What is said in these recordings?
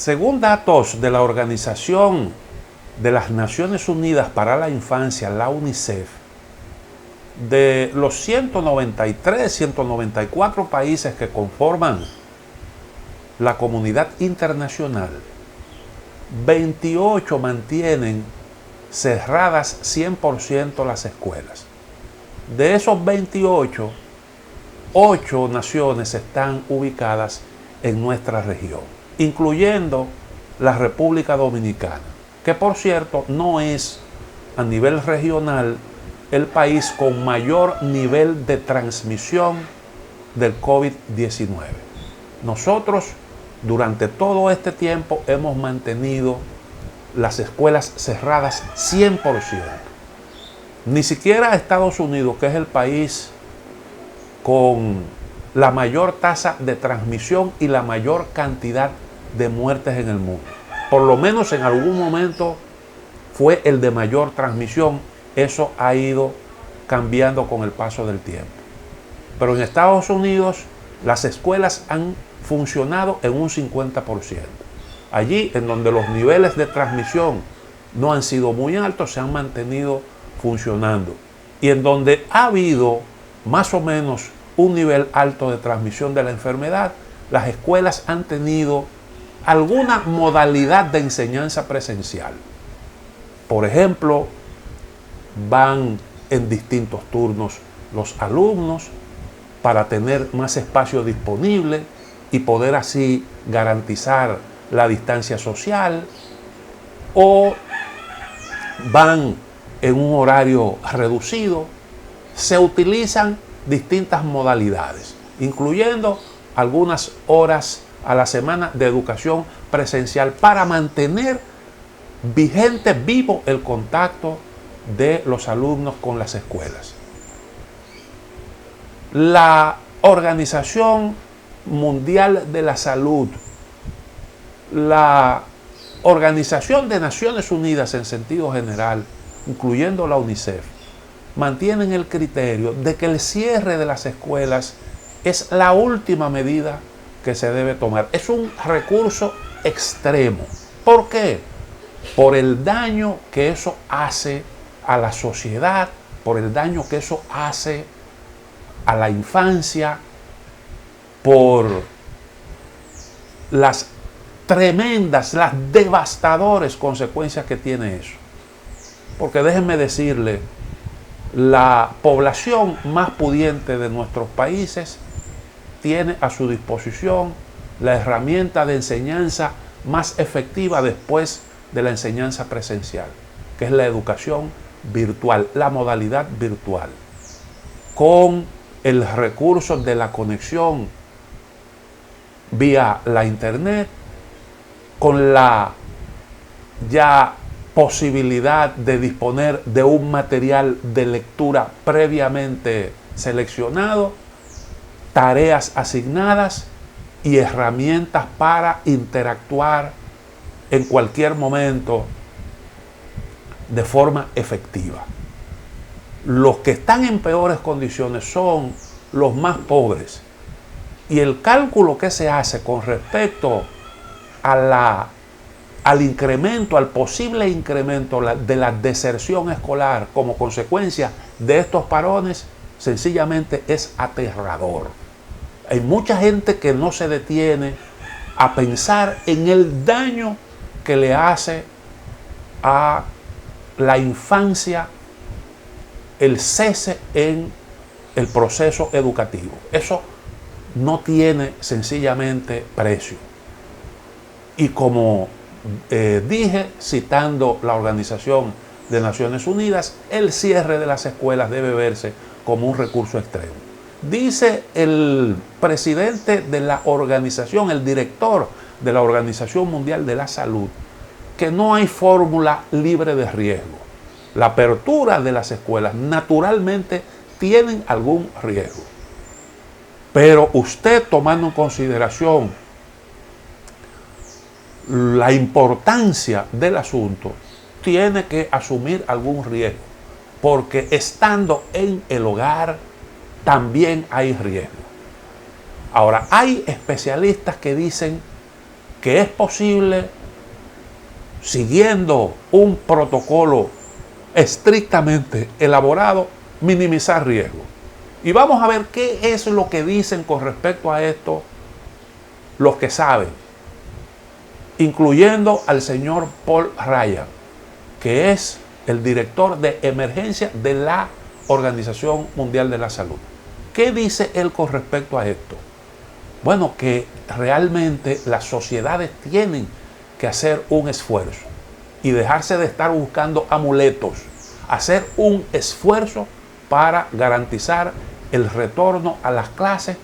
Según datos de la Organización de las Naciones Unidas para la Infancia, la UNICEF, de los 193, 194 países que conforman la comunidad internacional, 28 mantienen cerradas 100% las escuelas. De esos 28, 8 naciones están ubicadas en nuestra región, incluyendo la República Dominicana, que por cierto no es a nivel regional el país con mayor nivel de transmisión del COVID-19. Nosotros durante todo este tiempo hemos mantenido las escuelas cerradas 100%. Ni siquiera Estados Unidos, que es el país con la mayor tasa de transmisión y la mayor cantidad de muertes en el mundo, por lo menos en algún momento fue el de mayor transmisión. Eso ha ido cambiando con el paso del tiempo. Pero en Estados Unidos las escuelas han funcionado en un 50%. Allí, en donde los niveles de transmisión no han sido muy altos, se han mantenido funcionando. Y en donde ha habido más o menos un nivel alto de transmisión de la enfermedad, las escuelas han tenido alguna modalidad de enseñanza presencial. Por ejemplo, van en distintos turnos los alumnos para tener más espacio disponible y poder así garantizar la distancia social, o van en un horario reducido. Se utilizan distintas modalidades, incluyendo algunas horas a la semana de educación presencial para mantener vigente, vivo el contacto de los alumnos con las escuelas. La Organización Mundial de la Salud, la Organización de Naciones Unidas en sentido general, incluyendo la UNICEF, mantienen el criterio de que el cierre de las escuelas es la última medida que se debe tomar. Es un recurso extremo. ¿Por qué? Por el daño que eso hace a la sociedad, por el daño que eso hace a la infancia, por las tremendas, las devastadoras consecuencias que tiene eso. Porque déjenme decirle, la población más pudiente de nuestros países tiene a su disposición la herramienta de enseñanza más efectiva después de la enseñanza presencial, que es la educación virtual, la modalidad virtual, con el recurso de la conexión vía la internet, con la ya posibilidad de disponer de un material de lectura previamente seleccionado, tareas asignadas y herramientas para interactuar en cualquier momento de forma efectiva. Los que están en peores condiciones son los más pobres, y el cálculo que se hace con respecto a al incremento, al posible incremento de la deserción escolar como consecuencia de estos parones, sencillamente es aterrador. Hay mucha gente que no se detiene a pensar en el daño que le hace a la infancia el cese en el proceso educativo. Eso no tiene sencillamente precio. Y como dije, citando la Organización de Naciones Unidas, el cierre de las escuelas debe verse como un recurso extremo. Dice el presidente de la organización, el director de la Organización Mundial de la Salud, que no hay fórmula libre de riesgo. La apertura de las escuelas naturalmente tienen algún riesgo. Pero usted, tomando en consideración la importancia del asunto, tiene que asumir algún riesgo, porque estando en el hogar también hay riesgo. Ahora, hay especialistas que dicen que es posible, siguiendo un protocolo estrictamente elaborado, minimizar riesgos. Y vamos a ver qué es lo que dicen con respecto a esto los que saben, incluyendo al señor Paul Ryan, que es el director de emergencia de la Organización Mundial de la Salud. ¿Qué dice él con respecto a esto? Bueno, que realmente las sociedades tienen que hacer un esfuerzo y dejarse de estar buscando amuletos, hacer un esfuerzo para garantizar el retorno a las clases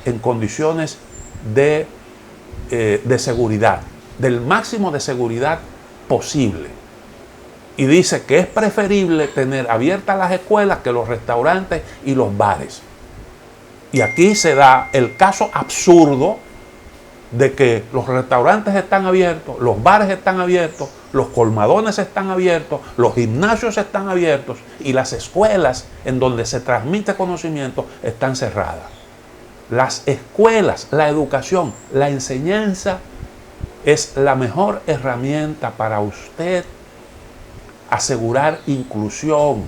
en condiciones de seguridad, del máximo de seguridad posible. Y dice que es preferible tener abiertas las escuelas que los restaurantes y los bares. Y aquí se da el caso absurdo de que los restaurantes están abiertos, los bares están abiertos, los colmadones están abiertos, los gimnasios están abiertos y las escuelas en donde se transmite conocimiento están cerradas. Las escuelas, la educación, la enseñanza es la mejor herramienta para usted asegurar inclusión,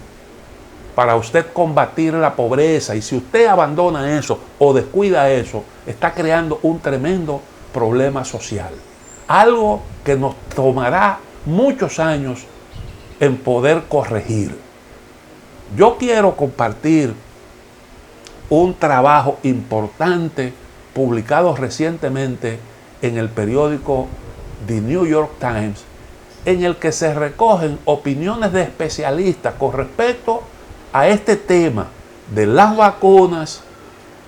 para usted combatir la pobreza. Y si usted abandona eso o descuida eso, está creando un tremendo problema social. Algo que nos tomará muchos años en poder corregir. Yo quiero compartir un trabajo importante publicado recientemente en el periódico The New York Times, en el que se recogen opiniones de especialistas con respecto a este tema de las vacunas,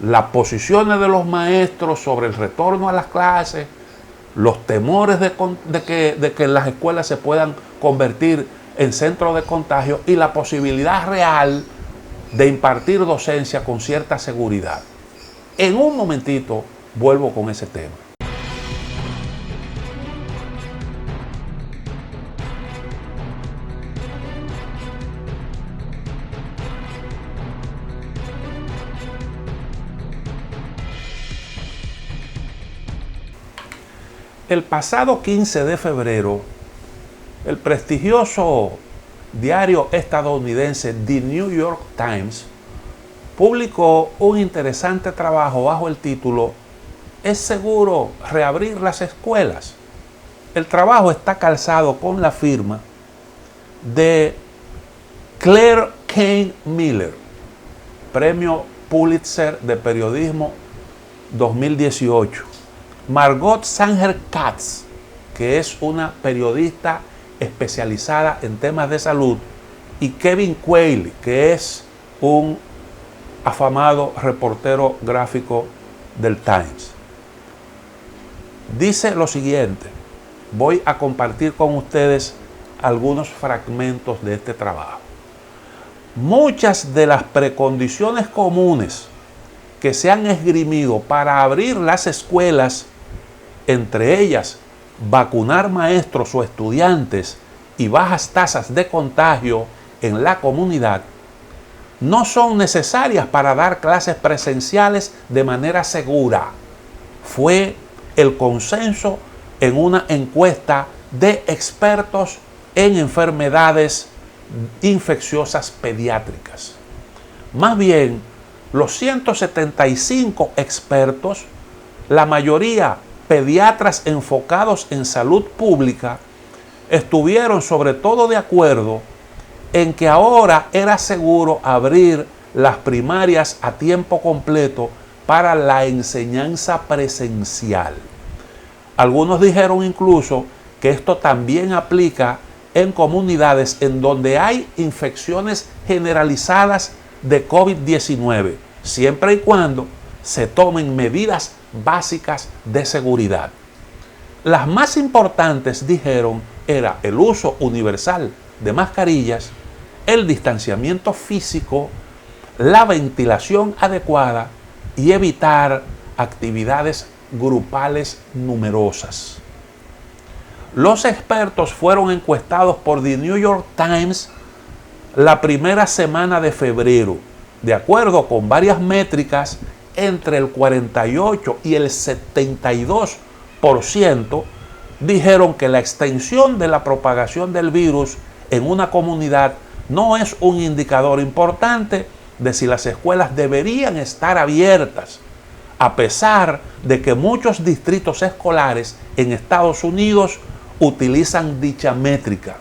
las posiciones de los maestros sobre el retorno a las clases, los temores de que las escuelas se puedan convertir en centros de contagio y la posibilidad real de impartir docencia con cierta seguridad. En un momentito vuelvo con ese tema. El pasado 15 de febrero, el prestigioso diario estadounidense The New York Times publicó un interesante trabajo bajo el título ¿Es seguro reabrir las escuelas? El trabajo está calzado con la firma de Claire Kane Miller, Premio Pulitzer de Periodismo 2018. Margot Sanger-Katz, que es una periodista especializada en temas de salud, y Kevin Quayle, que es un afamado reportero gráfico del Times. Dice lo siguiente, voy a compartir con ustedes algunos fragmentos de este trabajo. Muchas de las precondiciones comunes que se han esgrimido para abrir las escuelas, entre ellas vacunar maestros o estudiantes y bajas tasas de contagio en la comunidad, no son necesarias para dar clases presenciales de manera segura. Fue el consenso en una encuesta de expertos en enfermedades infecciosas pediátricas. Más bien, los 175 expertos, la mayoría pediatras enfocados en salud pública, estuvieron sobre todo de acuerdo en que ahora era seguro abrir las primarias a tiempo completo para la enseñanza presencial. Algunos dijeron incluso que esto también aplica en comunidades en donde hay infecciones generalizadas de COVID-19, siempre y cuando se tomen medidas básicas de seguridad. Las más importantes, dijeron, era el uso universal de mascarillas, el distanciamiento físico, la ventilación adecuada y evitar actividades grupales numerosas. Los expertos fueron encuestados por The New York Times la primera semana de febrero, de acuerdo con varias métricas. Entre el 48 y el 72% dijeron que la extensión de la propagación del virus en una comunidad no es un indicador importante de si las escuelas deberían estar abiertas, a pesar de que muchos distritos escolares en Estados Unidos utilizan dicha métrica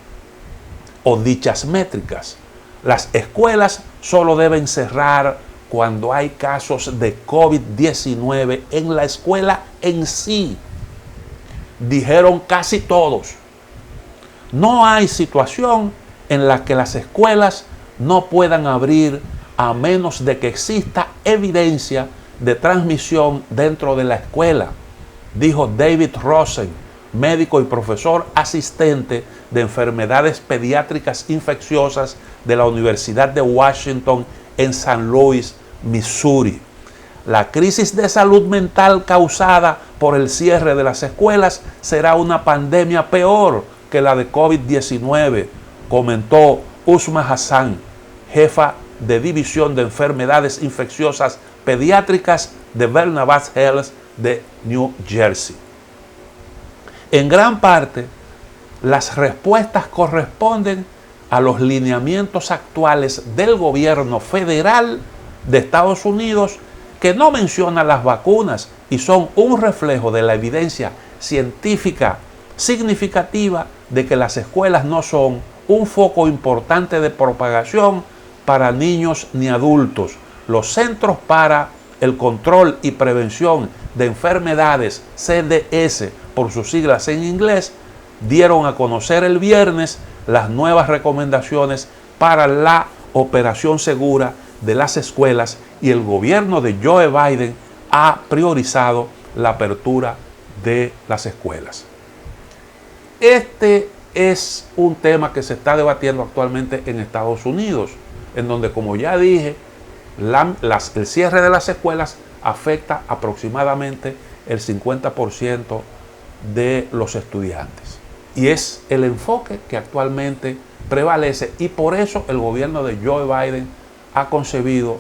o dichas métricas. Las escuelas solo deben cerrar cuando hay casos de COVID-19 en la escuela en sí. Dijeron casi todos. No hay situación en la que las escuelas no puedan abrir a menos de que exista evidencia de transmisión dentro de la escuela, dijo David Rosen, médico y profesor asistente de enfermedades pediátricas infecciosas de la Universidad de Washington en San Luis, Missouri. La crisis de salud mental causada por el cierre de las escuelas será una pandemia peor que la de COVID-19, comentó Usma Hassan, jefa de División de Enfermedades Infecciosas Pediátricas de Barnabas Health de New Jersey. En gran parte, las respuestas corresponden a los lineamientos actuales del gobierno federal de Estados Unidos, que no menciona las vacunas y son un reflejo de la evidencia científica significativa de que las escuelas no son un foco importante de propagación para niños ni adultos. Los Centros para el Control y Prevención de Enfermedades, CDC, por sus siglas en inglés, dieron a conocer el viernes las nuevas recomendaciones para la operación segura de las escuelas, y el gobierno de Joe Biden ha priorizado la apertura de las escuelas. Este es un tema que se está debatiendo actualmente en Estados Unidos, en donde, como ya dije, el cierre de las escuelas afecta aproximadamente el 50% de los estudiantes. Y es el enfoque que actualmente prevalece, y por eso el gobierno de Joe Biden ha concebido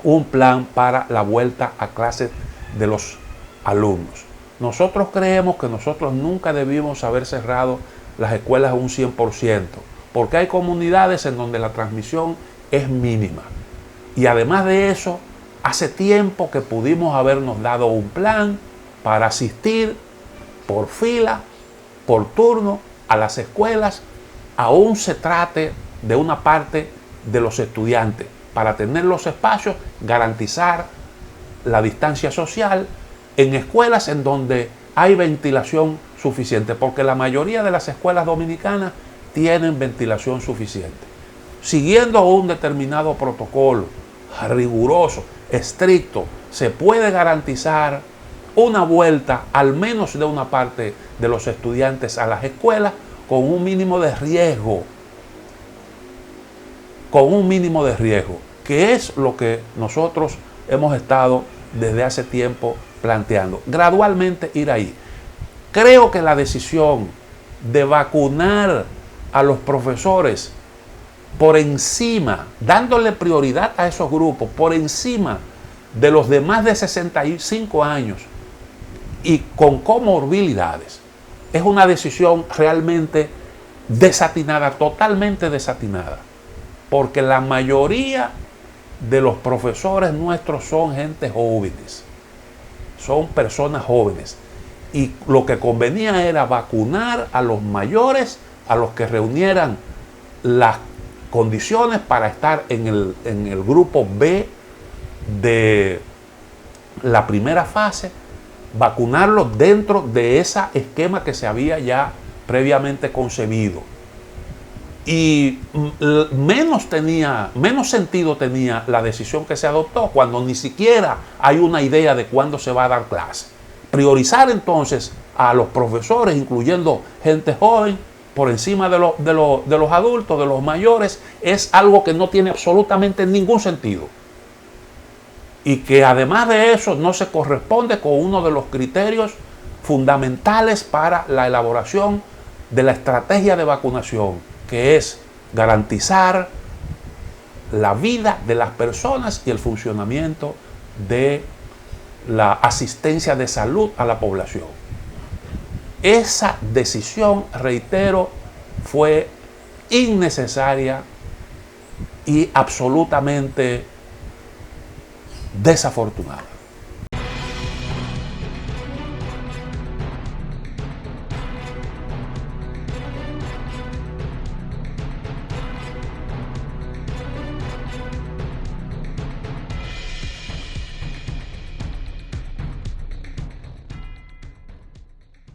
un plan para la vuelta a clases de los alumnos. Nosotros creemos que nosotros nunca debimos haber cerrado las escuelas a un 100%, porque hay comunidades en donde la transmisión es mínima. Y además de eso, hace tiempo que pudimos habernos dado un plan para asistir por fila, por turno, a las escuelas, aún se trate de una parte de los estudiantes, para tener los espacios, garantizar la distancia social en escuelas en donde hay ventilación suficiente, porque la mayoría de las escuelas dominicanas tienen ventilación suficiente. Siguiendo un determinado protocolo riguroso, estricto, se puede garantizar una vuelta al menos de una parte de los estudiantes a las escuelas con un mínimo de riesgo. Que es lo que nosotros hemos estado desde hace tiempo planteando. Gradualmente ir ahí. Creo que la decisión de vacunar a los profesores por encima, dándole prioridad a esos grupos, por encima de los de más de 65 años y con comorbilidades, es una decisión realmente desatinada, totalmente desatinada, porque la mayoría de los profesores nuestros son gente jóvenes, son personas jóvenes, y lo que convenía era vacunar a los mayores, a los que reunieran las condiciones para estar en el grupo B de la primera fase, vacunarlos dentro de ese esquema que se había ya previamente concebido. Y menos sentido tenía la decisión que se adoptó cuando ni siquiera hay una idea de cuándo se va a dar clase. Priorizar entonces a los profesores, incluyendo gente joven, por encima de los adultos, de los mayores, es algo que no tiene absolutamente ningún sentido. Y que además de eso no se corresponde con uno de los criterios fundamentales para la elaboración de la estrategia de vacunación, que es garantizar la vida de las personas y el funcionamiento de la asistencia de salud a la población. Esa decisión, reitero, fue innecesaria y absolutamente desafortunada.